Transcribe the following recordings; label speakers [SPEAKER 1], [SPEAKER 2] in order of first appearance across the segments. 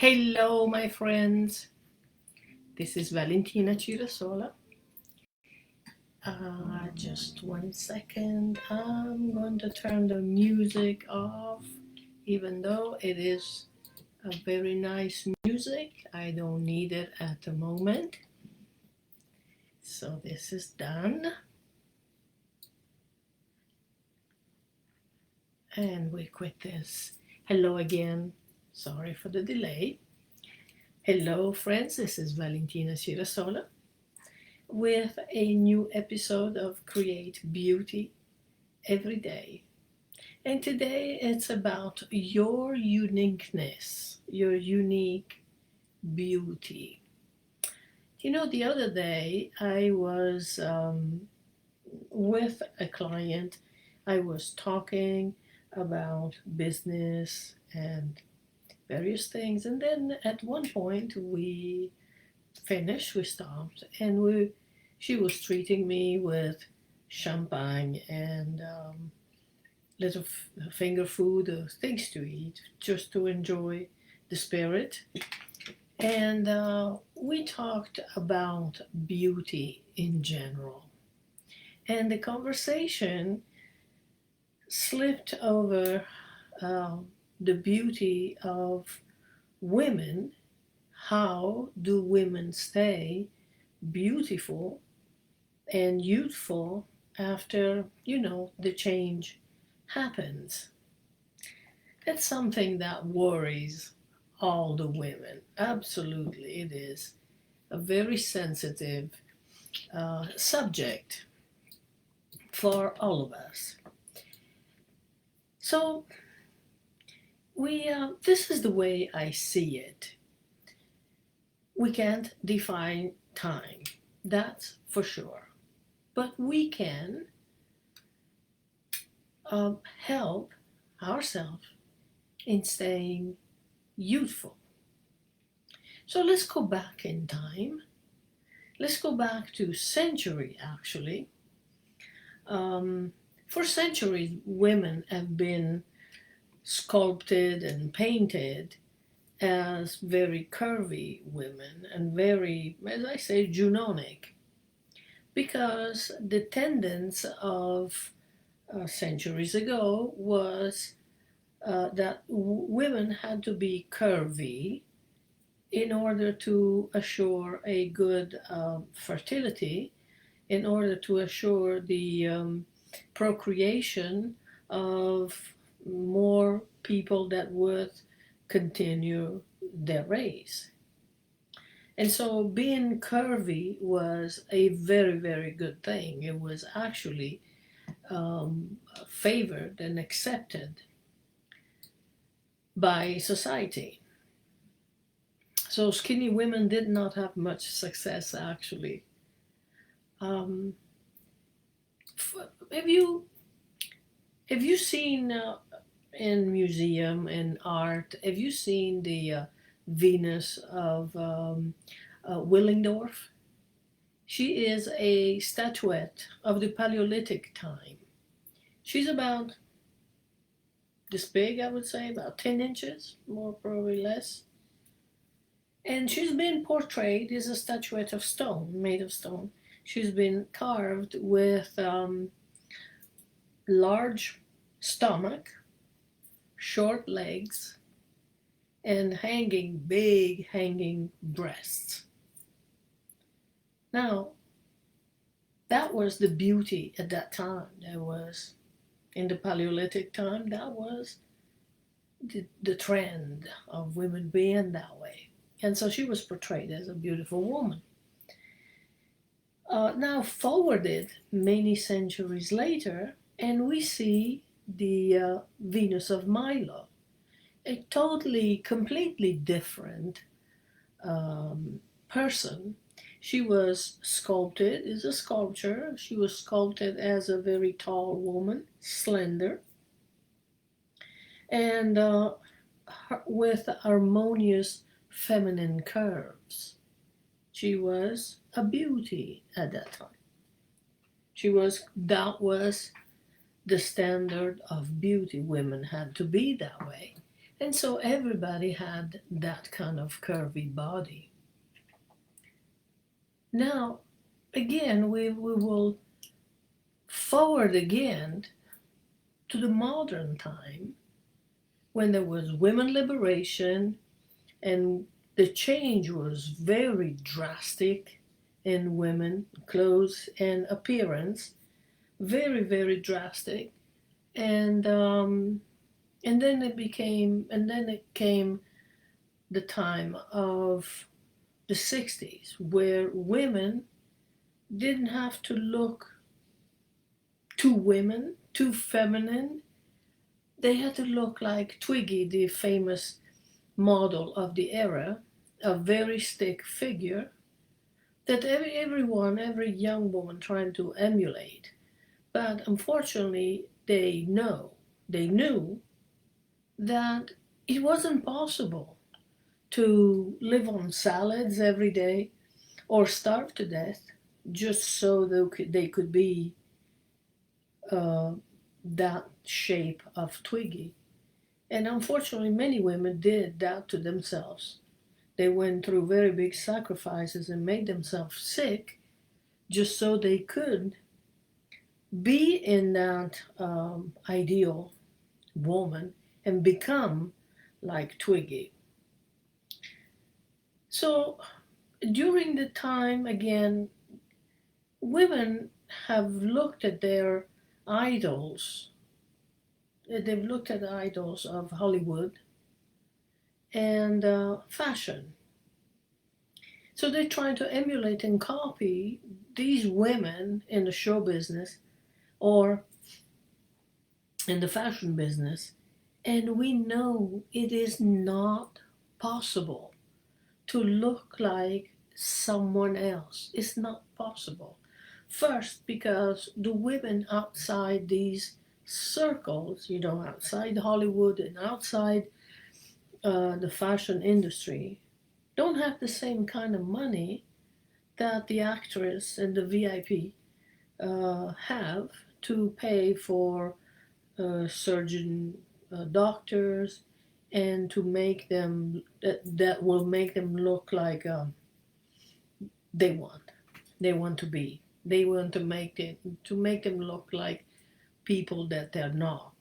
[SPEAKER 1] Hello, my friends. This is Valentina Cirasola. Just 1 second. I'm going to turn the music off, even though it is a very nice music. I don't need it at the moment. So this is done. And we quit this. Hello again. Sorry for the delay. Hello, friends. This is Valentina Cirasola with a new episode of Create Beauty Every Day. And today it's about your uniqueness, your unique beauty. The other day I was with a client. I was talking about business and various things, and then at one point we stopped, and she was treating me with champagne and little finger food, things to eat, just to enjoy the spirit. And we talked about beauty in general. And the conversation slipped over the beauty of women. How do women stay beautiful and youthful after, the change happens? That's something that worries all the women. Absolutely, it is a very sensitive subject for all of us. So this is the way I see it. We can't define time, that's for sure. But we can help ourselves in staying youthful. So let's go back in time. Let's go back to century, actually. For centuries, women have been sculpted and painted as very curvy women and very, as I say, Junonic, because the tendency of centuries ago was that women had to be curvy in order to assure a good fertility, in order to assure the procreation of more people that would continue their race. And so being curvy was a very, very good thing. It was actually favored and accepted by society. So skinny women did not have much success, actually. Have you seen in museum and art? Have you seen the Venus of Willingdorf? She is a statuette of the Paleolithic time. She's about this big, I would say, about 10 inches, more probably less. And she's been portrayed as a statuette of stone, made of stone. She's been carved with large stomach, short legs, and big hanging breasts. Now, that was the beauty at that time. There was, in the Paleolithic time, that was the trend of women being that way. And so she was portrayed as a beautiful woman. Now forwarded many centuries later, and we see the Venus of Milo, a totally, completely different person. She was sculpted, is a sculpture. She was sculpted as a very tall woman, slender, and with harmonious feminine curves. She was a beauty at that time. That was the standard of beauty. Women had to be that way. And so everybody had that kind of curvy body. Now, again, we will forward again to the modern time when there was women liberation and the change was very drastic in women clothes and appearance, very very drastic, and then it came the time of the 60s where women didn't have to look too women, too feminine. They had to look like Twiggy, the famous model of the era, a very stick figure that every young woman trying to emulate. But unfortunately, they knew that it wasn't possible to live on salads every day or starve to death just so they could be uh, that shape of Twiggy. And unfortunately, many women did that to themselves. They went through very big sacrifices and made themselves sick just so they could be in that ideal woman and become like Twiggy. So during the time, again, women have looked at their idols. They've looked at the idols of Hollywood and fashion. So they're trying to emulate and copy these women in the show business or in the fashion business. And we know it is not possible to look like someone else. It's not possible. First, because the women outside these circles, outside Hollywood and outside the fashion industry, don't have the same kind of money that the actress and the VIP have to pay for surgeon, doctors, and to make them that will make them look like they want. They want to be. They want to make them look like people that they're not.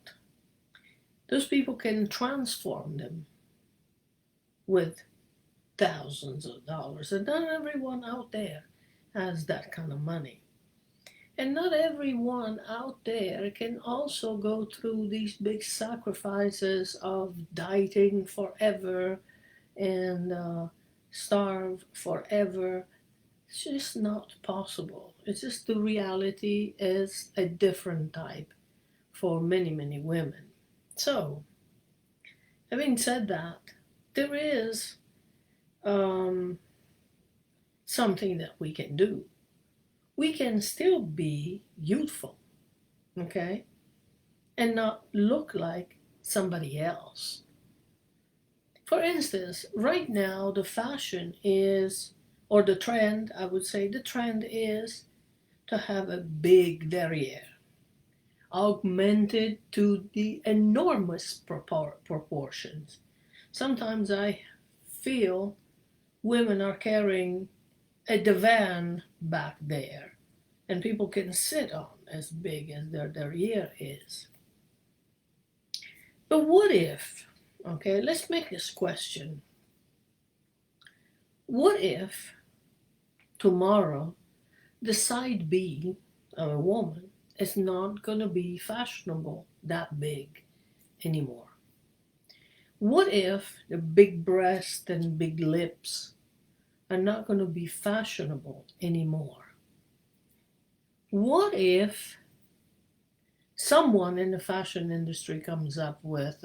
[SPEAKER 1] Those people can transform them with thousands of dollars, and not everyone out there has that kind of money. And not everyone out there can also go through these big sacrifices of dieting forever and starve forever. It's just not possible. It's just the reality is a different type for many, many women. So, having said that, there is um, something that we can do. We can still be youthful, okay, and not look like somebody else. For instance, right now the fashion is, or the trend, I would say the trend is to have a big derriere, augmented to the enormous proportions. Sometimes I feel women are carrying a divan back there and people can sit on as big as their derriere is. But what if, okay, let's make this question. What if tomorrow the side B of a woman is not going to be fashionable that big anymore? What if the big breast and big lips are not going to be fashionable anymore? What if someone in the fashion industry comes up with,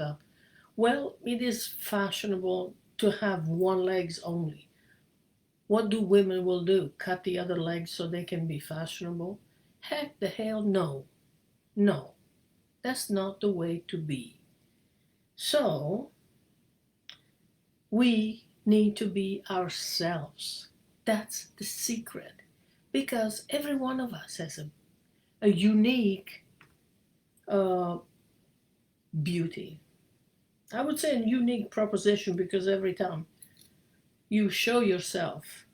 [SPEAKER 1] well, it is fashionable to have one legs only. What do women will do? Cut the other leg so they can be fashionable? Heck the hell no. No. That's not the way to be. So, we need to be ourselves. That's the secret. Because every one of us has a unique beauty. I would say a unique proposition, because every time you show yourself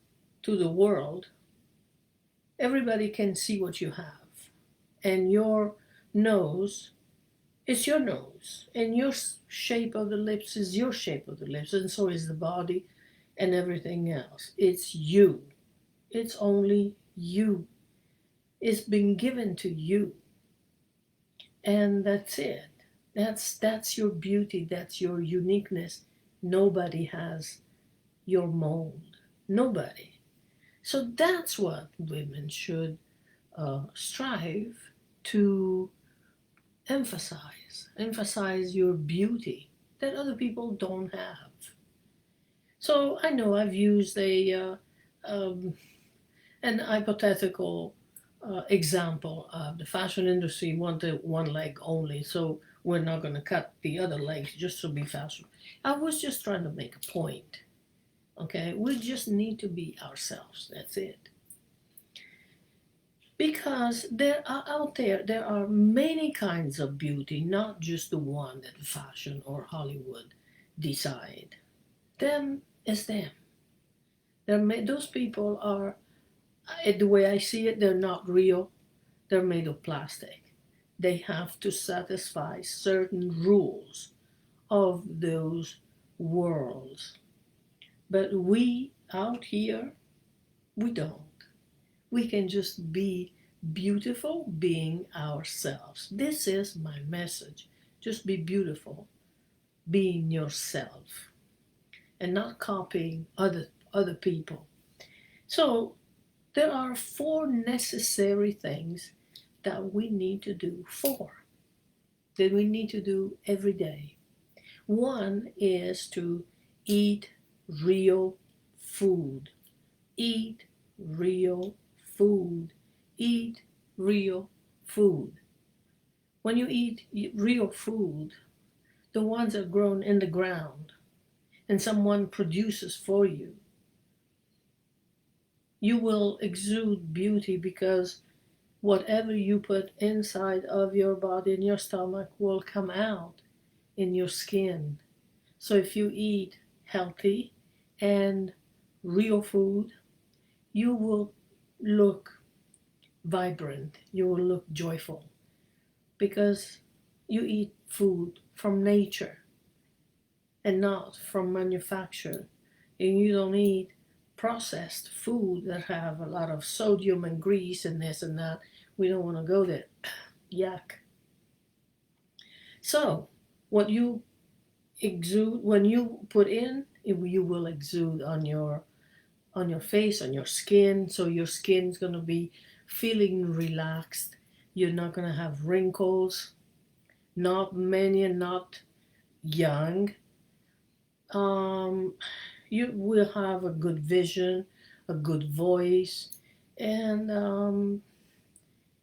[SPEAKER 1] to the world, everybody can see what you have. And your nose is your nose, and your shape of the lips is your shape of the lips, and so is the body and everything else. It's you. It's only you. It's been given to you. And that's it. That's your beauty, that's your uniqueness. Nobody has your mold. Nobody. So that's what women should strive to emphasize. Emphasize your beauty that other people don't have. So I know I've used um, an hypothetical example. The fashion industry wanted one leg only, so we're not going to cut the other legs just to be fashion. I was just trying to make a point. Okay, we just need to be ourselves. That's it. Because there are out there are many kinds of beauty, not just the one that fashion or Hollywood decide. Them is them. Those people are, the way I see it, they're not real. They're made of plastic. They have to satisfy certain rules of those worlds. But we out here, we don't. We can just be beautiful being ourselves. This is my message. Just be beautiful being yourself and not copying other people. So there are 4 necessary things that we need to do, 4 that we need to do every day. One is to eat real food. Eat real food. Eat real food. When you eat real food, the ones that are grown in the ground and someone produces for you, you will exude beauty, because whatever you put inside of your body and your stomach will come out in your skin. So if you eat healthy and real food, you will look vibrant, you will look joyful, because you eat food from nature and not from manufacture. And you don't eat processed food that have a lot of sodium and grease and this and that. We don't want to go there. Yuck. So what you exude, when you put in, you will exude on your face, on your skin. So your skin's going to be feeling relaxed. You're not going to have wrinkles, not many and not young. You will have a good vision, a good voice, and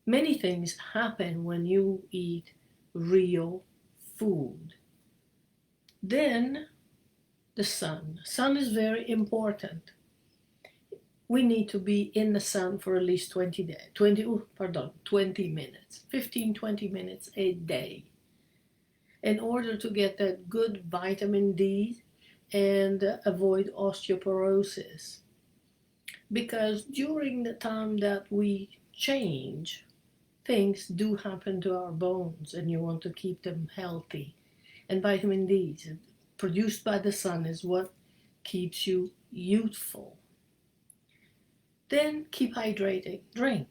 [SPEAKER 1] many things happen when you eat real food. Then the sun. Sun is very important. We need to be in the sun for at least 20 minutes, 15, 20 minutes a day, in order to get that good vitamin D and avoid osteoporosis. Because during the time that we change, things do happen to our bones, and you want to keep them healthy. And vitamin D, produced by the sun, is what keeps you youthful. Then keep hydrating. Drink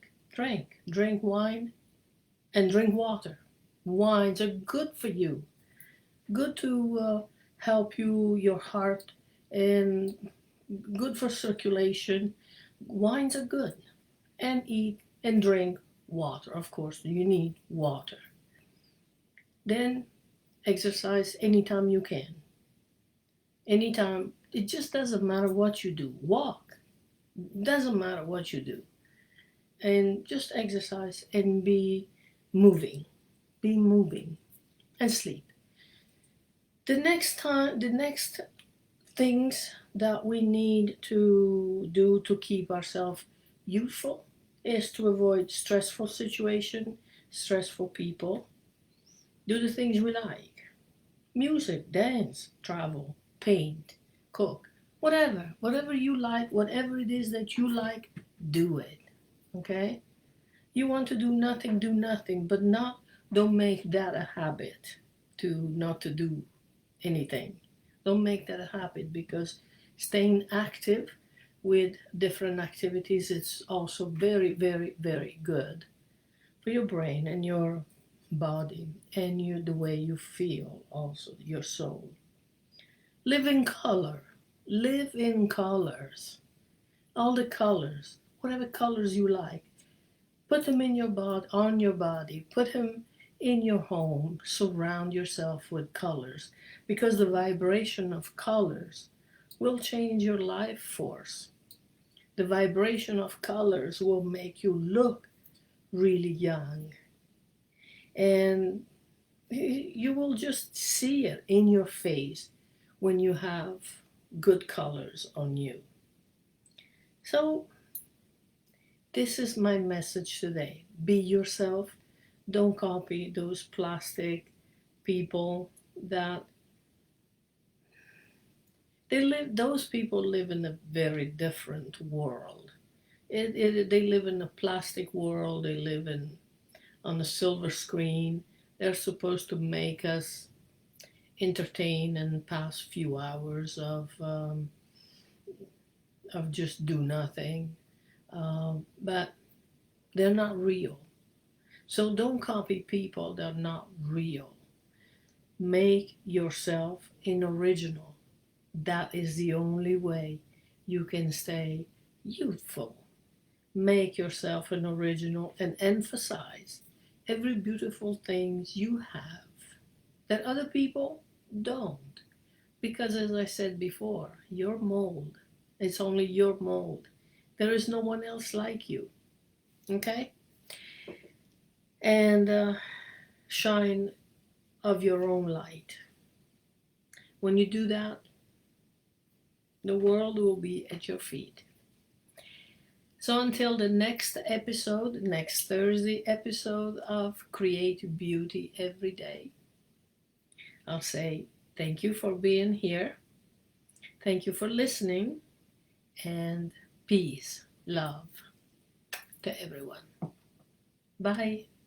[SPEAKER 1] wine and drink water. Wines are good for you, good to help your heart, and good for circulation. Wines are good. And eat and drink water. Of course, you need water. Then exercise anytime you can. Anytime. It just doesn't matter what you do. Walk. Doesn't matter what you do. And just exercise and be moving. Be moving. And sleep. The next things that we need to do to keep ourselves youthful is to avoid stressful situation, stressful people. Do the things we like. Music, dance, travel, paint, cook, whatever you like, whatever it is that you like, do it. Okay? You want to do nothing, but not don't make that a habit to not to do anything. Don't make that a habit because staying active with different activities is also very, very, very good for your brain and your body and the way you feel, also your soul. Live in color. Live in colors. All the colors, whatever colors you like. Put them in your body, on your body. Put them in your home. Surround yourself with colors because the vibration of colors will change your life force. The vibration of colors will make you look really young. And you will just see it in your face when you have good colors on you. So, this is my message today. Be yourself. Don't copy those plastic people that those people live in a very different world. They live in a plastic world. They live on a silver screen. They're supposed to make us entertain and pass few hours of just do nothing. But they're not real. So don't copy people that are not real. Make yourself an original. That is the only way you can stay youthful. Make yourself an original and emphasize every beautiful thing you have that other people don't. Because as I said before, your mold, it's only your mold. There is no one else like you. Okay? And shine of your own light. When you do that, the world will be at your feet. So until the next episode, next Thursday episode of Create Beauty Every Day, I'll say thank you for being here. Thank you for listening. And peace, love to everyone. Bye.